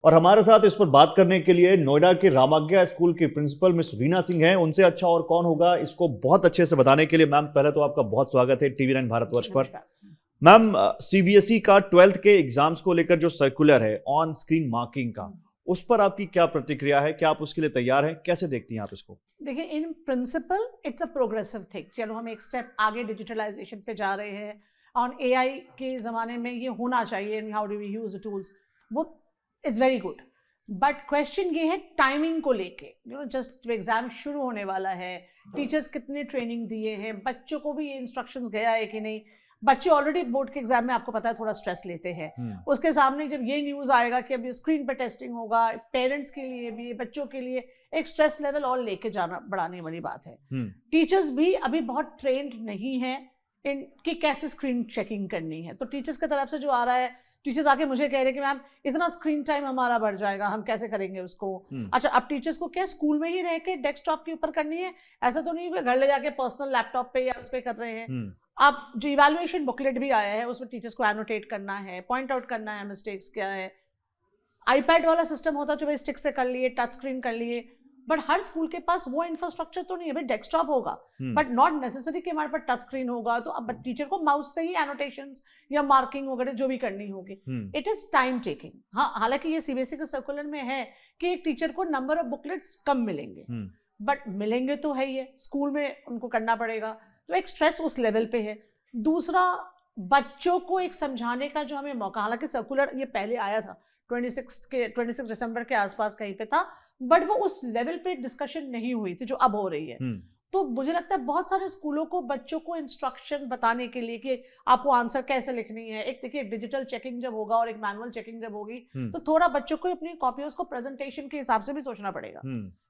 और हमारे साथ इस पर बात करने के लिए नोएडा के रामाज्ञा स्कूल की प्रिंसिपल मिस रीना सिंह हैं। उनसे अच्छा और कौन होगा इसको बहुत अच्छे से बताने के लिए मैम पहले तो आपका बहुत स्वागत है टीवी 9 भारतवर्ष पर। मैम, सीबीएसई का 12th के एग्जाम्स को लेकर जो सर्कुलर है ऑन स्क्रीन मार्किंग का, उस पर आपकी क्या प्रतिक्रिया है? क्या आप उसके लिए तैयार हैं? कैसे देखती हैं आप इसको? देखिए, in principle it's a progressive thing. चलो हम एक स्टेप आगे डिजिटलाइजेशन पे जा रहे हैं और एआई के ज़माने में ये होना चाहिए। How do we use the tools, वो it's very good. But question ये है टाइमिंग को लेके। जस्ट एग्जाम शुरू होने वाला है, टीचर्स कितने ट्रेनिंग दिए हैं, बच्चों को भी ये इंस्ट्रक्शंस गया है कि नहीं। बच्चे ऑलरेडी बोर्ड के एग्जाम में आपको पता है थोड़ा स्ट्रेस लेते हैं। उसके सामने जब ये न्यूज़ आएगा कि अभी स्क्रीन पे टेस्टिंग होगा, पेरेंट्स के लिए भी बच्चों के लिए एक स्ट्रेस लेवल और लेके जाना बढ़ाने वाली बात है। टीचर्स भी अभी बहुत ट्रेंड नहीं है इन कि कैसे स्क्रीन चेकिंग करनी है। तो टीचर्स की तरफ से जो आ रहा है, टीचर्स आके मुझे कह रहे हैं कि मैम इतना स्क्रीन टाइम हमारा बढ़ जाएगा, हम कैसे करेंगे उसको। अच्छा, अब टीचर्स को क्या स्कूल में ही रह के डेस्कटॉप के ऊपर करनी है? ऐसा तो नहीं है घर ले जाके पर्सनल लैपटॉप पे या उस पे कर रहे हैं। अब जो इवैल्यूएशन बुकलेट भी आया है उसमें टीचर्स को एनोटेट करना है, पॉइंट आउट करना है मिस्टेक्स क्या है। आईपैड वाला सिस्टम होता जो भाई स्टिक से कर लिए, टच स्क्रीन कर लिए, बट हर स्कूल के पास वो इंफ्रास्ट्रक्चर तो नहीं है। भाई डेस्कटॉप होगा बट नॉट नेसेसरी कि हमारे पास टच स्क्रीन होगा। तो अब टीचर को माउस से ही एनोटेशंस या मार्किंग वगैरह जो भी करनी होगी। It is time taking. हाँ, हालांकि ये सीबीएसई के सर्कुलर में है कि एक टीचर को नंबर ऑफ बुकलेट्स कम मिलेंगे, बट मिलेंगे तो है ये स्कूल में उनको करना पड़ेगा। तो एक स्ट्रेस उस लेवल पे है। दूसरा, बच्चों को एक समझाने का जो हमें मौका, हालांकि सर्कुलर ये पहले आया था 26 दिसंबर के आसपास कहीं पे था, बट वो उस लेवल पे डिस्कशन नहीं हुई थी जो अब हो रही है। तो मुझे लगता है बहुत सारे स्कूलों को बच्चों को इंस्ट्रक्शन बताने के लिए कि आपको आंसर कैसे लिखनी है। एक देखिए, डिजिटल चेकिंग जब होगा और एक मैनुअल चेकिंग जब होगी तो थोड़ा बच्चों को अपनी कॉपीज को प्रेजेंटेशन के हिसाब से भी सोचना पड़ेगा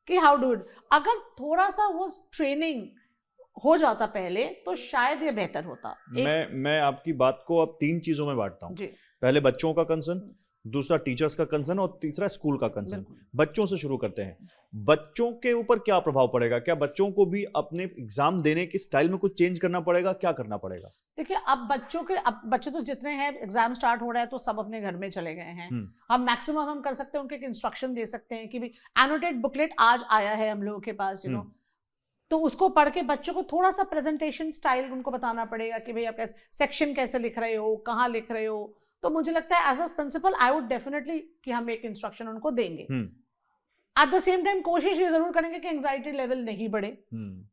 कि हाउ डू इट। अगर थोड़ा सा वो ट्रेनिंग हो जाता पहले तो शायद ये बेहतर होता। मैं आपकी बात को अब 3 चीजों में बांटता हूँ। पहले बच्चों का कंसर्न, दूसरा टीचर्स का कंसर्न और तीसरा स्कूल का कंसर्न। बच्चों से शुरू करते हैं। बच्चों के ऊपर क्या प्रभाव पड़ेगा? क्या बच्चों को भी अपने एग्जाम देने के स्टाइल में कुछ चेंज करना पड़ेगा? क्या करना पड़ेगा? देखिए, अब बच्चे तो जितने हैं, एग्जाम स्टार्ट हो रहा है तो सब अपने घर में चले गए हैं। हम मैक्सिमम हम कर सकते हैं उनके इंस्ट्रक्शन दे सकते हैं कि भी एनोटेड बुकलेट आज आया है हम लोगों के पास, तो उसको पढ़ के बच्चों को थोड़ा सा प्रेजेंटेशन स्टाइल उनको बताना पड़ेगा कि भाई आप कैसे सेक्शन कैसे लिख रहे हो, कहाँ लिख रहे हो। तो मुझे लगता है as a principal I would definitely कि हम एक इंस्ट्रक्शन उनको देंगे। एट द सेम टाइम कोशिश ये जरूर करेंगे कि एंजाइटी लेवल नहीं बढ़े,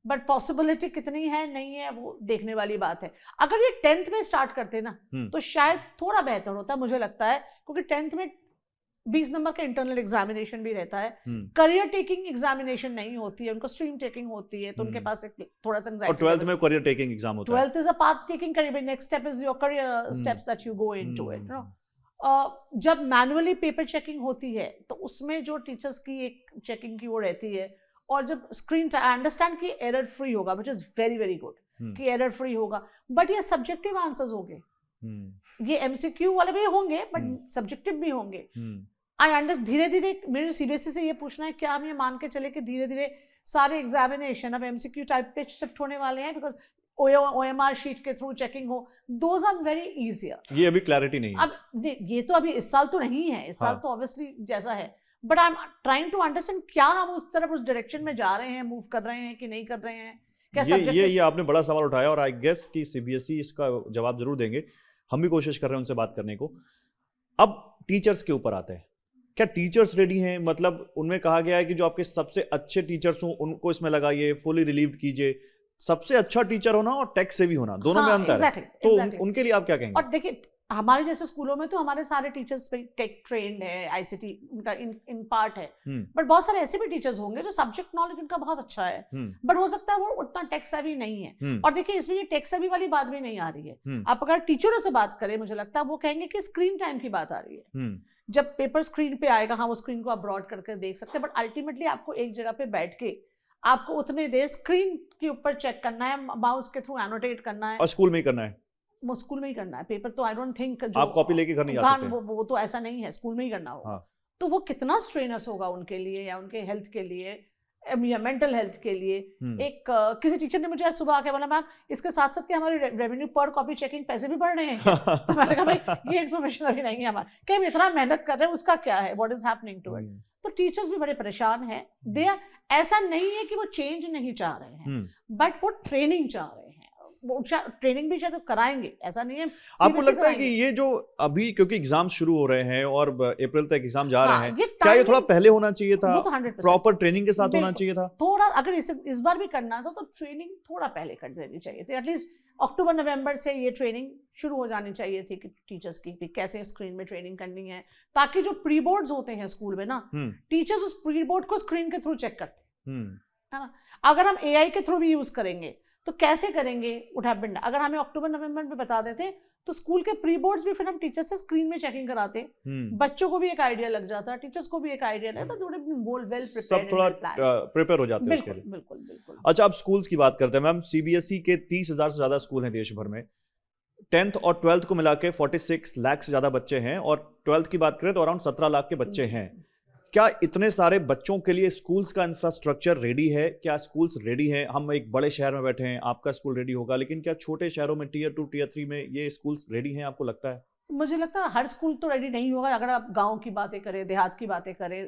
बट पॉसिबिलिटी कितनी है नहीं है वो देखने वाली बात है। अगर ये 10th में स्टार्ट करते ना तो शायद थोड़ा बेहतर होता, मुझे लगता है, क्योंकि 10th में 20 नंबर का इंटरनल एग्जामिनेशन भी रहता है। करियर टेकिंग एग्जामिनेशन नहीं होती है, उनको स्ट्रीम टेकिंग होती है, तो उनके पास एक थोड़ा सा और 12th में करियर टेकिंग एग्जाम होता है। 12th is a path taking career, next step is your career steps that you go into it. जब मैनुअली पेपर चेकिंग होती है तो उसमें जो टीचर्स की एक चेकिंग की वो रहती है, और जब स्क्रीन आई अंडरस्टैंड कि एरर फ्री होगा, which is very very good कि एरर फ्री होगा, बट ये सब्जेक्टिव आंसर्स होंगे, ये एमसीक्यू वाले भी होंगे बट सब्जेक्टिव भी होंगे। I understand. धीरे धीरे मेरे सीबीएसई से ये पूछना है, क्या हम ये मान के चले कि धीरे धीरे सारे एग्जामिनेशन अब एमसीक्यू टाइप पे शिफ्ट होने वाले हैं, बिकॉज ओएमआर शीट के थ्रू चेकिंग हो, दोज आर वेरी इजियर। ये अभी क्लैरिटी नहीं है। अब ये तो अभी इस साल तो नहीं है, इस साल तो ऑब्वियसली जैसा है, but I am trying to understand क्या हम उस तरफ उस डायरेक्शन में जा रहे हैं, मूव कर रहे हैं कि नहीं कर रहे हैं। ये आपने बड़ा सवाल उठाया और आई गेस कि सीबीएसई इसका जवाब जरूर देंगे। हम भी कोशिश कर रहे हैं उनसे बात करने को। अब टीचर्स के ऊपर आते हैं। क्या टीचर्स रेडी हैं? मतलब उनमें कहा गया है कि जो आपके सबसे अच्छे टीचर्स हों उनको इसमें लगाइए, फुली रिलीव्ड कीजिए। सबसे अच्छा टीचर होना और टेक से भी होना, दोनों में अंतर है। तो उनके लिए आप क्या कहेंगे? और देखिए, हमारे जैसे स्कूलों में तो हमारे सारे टीचर्स टेक ट्रेंड है, आईसीटी उनका इन पार्ट है, बट बहुत सारे ऐसे भी टीचर्स होंगे जो सब्जेक्ट नॉलेज उनका बहुत अच्छा है, बट हो सकता है वो उतना टेक सेवी नहीं है। और देखिए, इसमें ये टेक सेवी वाली बात भी नहीं आ रही है। आप अगर टीचरों से बात करें, मुझे लगता है वो कहेंगे कि स्क्रीन टाइम की बात आ रही है। जब पेपर स्क्रीन पे आएगा, हाँ वो स्क्रीन को आप ब्रॉड करके देख सकते हैं, बट अल्टीमेटली आपको एक जगह पे बैठ के आपको उतने देर स्क्रीन के ऊपर चेक करना है, माउस के थ्रू एनोटेट करना है। और स्कूल में ही करना है? वो स्कूल में ही करना है। पेपर तो आई डोंट थिंक आप कॉपी लेके घर नहीं जा सकते। वो तो ऐसा नहीं है, स्कूल में ही करना होगा। तो वो कितना स्ट्रेनस होगा उनके लिए या उनके हेल्थ के लिए, या मेंटल हेल्थ के लिए। एक किसी टीचर ने मुझे आज सुबह आके बोला मैम इसके साथ साथ के हमारे रेवेन्यू पर कॉपी चेकिंग पैसे भी बढ़ रहे हैं तो मैंने कहा भाई ये इन्फॉर्मेशन अभी नहीं है हमारे, कि हम इतना मेहनत कर रहे हैं उसका क्या है, what is happening to it. तो टीचर्स भी बड़े परेशान हैं। दे ऐसा नहीं है कि वो चेंज नहीं चाह रहे हैं, बट वो ट्रेनिंग चाह रहे हैं, वो ट्रेनिंग भी शायद कराएंगे, ऐसा नहीं है। आपको लगता है कि ये जो अभी क्योंकि एग्जाम शुरू हो रहे हैं और अप्रैल तक एग्जाम जा रहे हैं, क्या ये थोड़ा पहले होना चाहिए था, प्रॉपर ट्रेनिंग के साथ होना चाहिए था? थोड़ा अगर इस बार भी करना था तो ट्रेनिंग थोड़ा पहले कर देनी चाहिए थी। एटलीस्ट अक्टूबर नवंबर से ये ट्रेनिंग शुरू हो जानी चाहिए थी कि टीचर्स की कैसे स्क्रीन में ट्रेनिंग करनी है, ताकि जो प्री बोर्ड्स होते हैं स्कूल में ना, टीचर्स उस प्री बोर्ड को स्क्रीन के थ्रू चेक करते हैं, है ना। अगर हम एआई के थ्रू भी यूज करेंगे तो कैसे करेंगे, अगर हमें अक्टूबर नवंबर में बता देते तो स्कूल के प्री बोर्ड्स भी फिर हम टीचर से स्क्रीन में चेकिंग कराते, बच्चों को भी एक आइडिया लग जाता, टीचर्स को भी एक आइडिया लगता, थोड़े वेल सब थोड़ा प्रिपेयर हो जाते हैं उसके लिए। बिल्कुल बिल्कुल। अच्छा, अब स्कूल्स की बात करते हैं मैम। सीबीएसई के 30,000 से ज्यादा स्कूल हैं देश भर में। 10th और 12th को मिला के 46 लाख से ज्यादा बच्चे हैं, और 12th की बात करें तो अराउंड 17 लाख के बच्चे हैं। क्या इतने सारे बच्चों के लिए स्कूल्स का इंफ्रास्ट्रक्चर रेडी है? क्या स्कूल्स रेडी हैं? हम एक बड़े शहर में बैठे हैं, आपका स्कूल रेडी होगा, लेकिन क्या छोटे शहरों में टियर 2 टियर 3 में ये स्कूल्स रेडी हैं, आपको लगता है? मुझे लगता है हर स्कूल तो रेडी नहीं होगा। अगर आप गांव की बातें करें, देहात की बातें करें,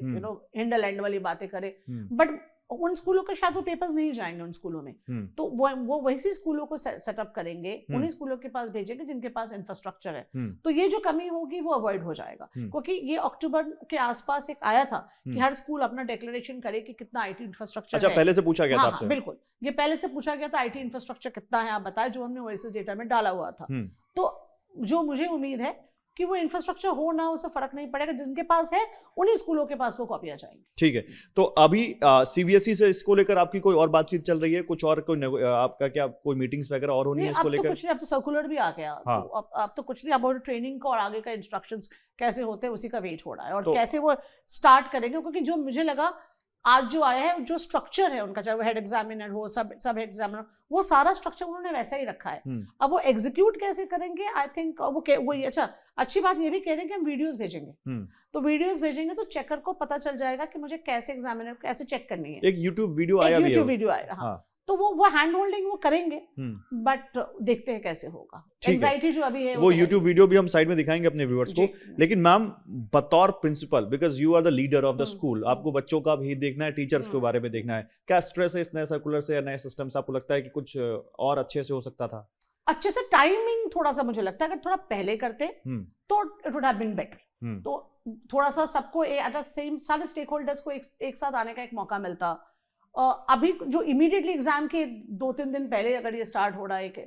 हिंडरलैंड वाली बातें करें, बट उन स्कूलों के शायद वो पेपर्स नहीं जाएंगे उन स्कूलों में, तो वो वैसी स्कूलों को सेटअप करेंगे, उन्हीं स्कूलों के पास भेजेंगे जिनके पास इंफ्रास्ट्रक्चर है। तो ये जो कमी होगी वो अवॉइड हो जाएगा, क्योंकि ये अक्टूबर के आसपास एक आया था कि हर स्कूल अपना डिक्लेरेशन करे कि कितना आईटी इंफ्रास्ट्रक्चर है। अच्छा, पहले से पूछा गया था आपसे? बिल्कुल, ये पहले से पूछा गया था आईटी इंफ्रास्ट्रक्चर कितना है आप बताएं, जो हमने ओएसिस डेटा में डाला हुआ था। तो जो मुझे उम्मीद है कि वो इंफ्रास्ट्रक्चर हो ना, उससे फर्क नहीं पड़ेगा, जिनके पास है उन्हीं स्कूलों के पास वो कॉपियां जाएंगी। ठीक है, तो अभी सीबीएसई से इसको लेकर आपकी कोई और बातचीत चल रही है? कुछ और कोई आपका क्या कोई मीटिंग्स वगैरह और होनी है इसको लेकर? कुछ नहीं, अब तो सर्कुलर भी आ गया। हाँ। तो अब तो कुछ नहीं, अब ट्रेनिंग का और आगे का इंस्ट्रक्शंस कैसे होते हैं उसी का वेट हो रहा है, और तो कैसे वो स्टार्ट करेंगे, क्योंकि जो मुझे लगा आज जो आया है, जो स्ट्रक्चर है उनका, चाहे वो हेड एग्जामिनर हो, सब हेड एग्जामिनर, वो सारा स्ट्रक्चर उन्होंने वैसा ही रखा है। अब वो एग्जीक्यूट कैसे करेंगे, आई थिंक वो अच्छा, अच्छी बात ये भी कह रहे हैं कि हम वीडियोस भेजेंगे, तो वीडियोस भेजेंगे तो चेकर को पता चल जाएगा कि मुझे कैसे एग्जामिनर कैसे चेक करनी है। एक यूट्यूब वीडियो आया भी है, वीडियो आया, हाँ। तो वो हैंड होल्डिंग वो करेंगे, बट देखते हैं कैसे होगा। एंजाइटी जो अभी है वो YouTube वीडियो भी हम साइड में दिखाएंगे अपने व्यूअर्स को। लेकिन मैम, बतौर principal, because you are the leader of the school, आपको बच्चों का भी देखना है, टीचर्स के बारे में देखना है, क्या स्ट्रेस है इस नए सर्कुलर से या नए सिस्टम से? आपको लगता है कि कुछ और अच्छे से हो सकता था? अच्छे से टाइमिंग थोड़ा सा मुझे लगता है अगर थोड़ा पहले करते तो it would have been better. तो थोड़ा सा सबको सारे स्टेक होल्डर्स को एक साथ आने का एक मौका मिलता। अभी जो इमीडिएटली एग्जाम के 2-3 दिन पहले अगर ये स्टार्ट हो रहा है,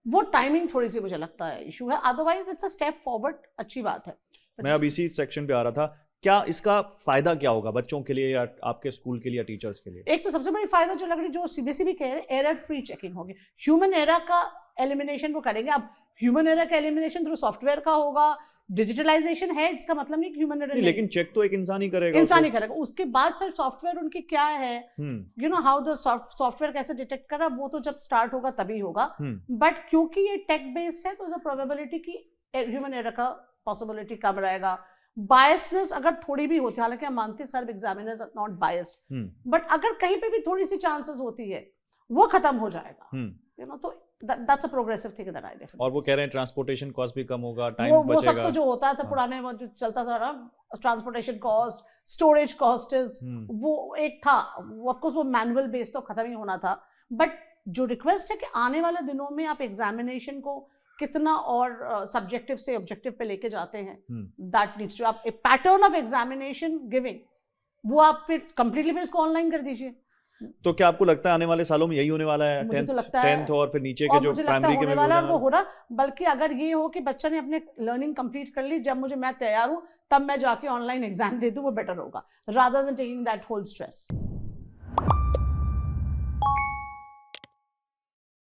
वो टाइमिंग थोड़ी सी मुझे लगता है इशू है, otherwise it's a step forward, अच्छी बात है। मैं अब इसी सेक्शन पे आ रहा था, क्या इसका फायदा क्या होगा बच्चों के लिए या आपके स्कूल के लिए या टीचर्स के लिए? एक तो सबसे बड़ी फायदा जो लग रही, जो सीबीएसई भी कह रहे हैं, एरर फ्री चेकिंग होगी। ह्यूमन एरर का एलिमिनेशन वो करेंगे। अब ह्यूमन एरर का एलिमिनेशन थ्रू सॉफ्टवेयर का होगा, डिजिटलाइजेशन है, इसका मतलब नहीं कि ह्यूमन एरर नहीं, लेकिन चेक तो एक इंसान ही करेगा, उसके बाद सर सॉफ्टवेयर उनकी क्या है, हाउ द सॉफ्टवेयर कैसे डिटेक्ट कर रहा है, वो तो जब स्टार्ट होगा तभी होगा। बट क्योंकि ये टेक बेस्ड है तो प्रोबेबिलिटी की ह्यूमन एरर का पॉसिबिलिटी कम रहेगा। बायसनेस अगर थोड़ी भी होती है, हालांकि हम मानते हैं सब examiners are not biased, but अगर कहीं पे भी थोड़ी सी चांसेस होती है वो खत्म हो जाएगा। तो that's a progressive thing that I definitely। और वो कह रहे हैं ट्रांसपोर्टेशन कॉस्ट भी कम होगा, टाइम बचेगा। वो सब तो जो होता था पुराने, वो जो चलता था ना, ट्रांसपोर्टेशन कॉस्ट, स्टोरेज कॉस्ट, वो एक था, ऑफ कोर्स वो मैनुअल बेस्ड तो खत्म ही होना था। बट जो रिक्वेस्ट है कि आने वाले दिनों में आप एग्जामिनेशन को कितना और सब्जेक्टिव से ऑब्जेक्टिव पे लेके जाते हैं, दैट नीड्स टू, आप ए पैटर्न ऑफ एग्जामिनेशन गिविंग, वो आप फिर कंप्लीटली फिर इसको ऑनलाइन कर दीजिए। तो क्या आपको लगता है आने वाले सालों में यही होने वाला है? 10th और फिर नीचे के जो प्राइमरी के में वाला वो हो रहा, बल्कि अगर ये हो कि बच्चा ने अपने लर्निंग कंप्लीट कर ली, जब मैं तैयार हूं तब मैं जाके ऑनलाइन एग्जाम दे दूं, वो बेटर होगा, rather than taking that whole stress.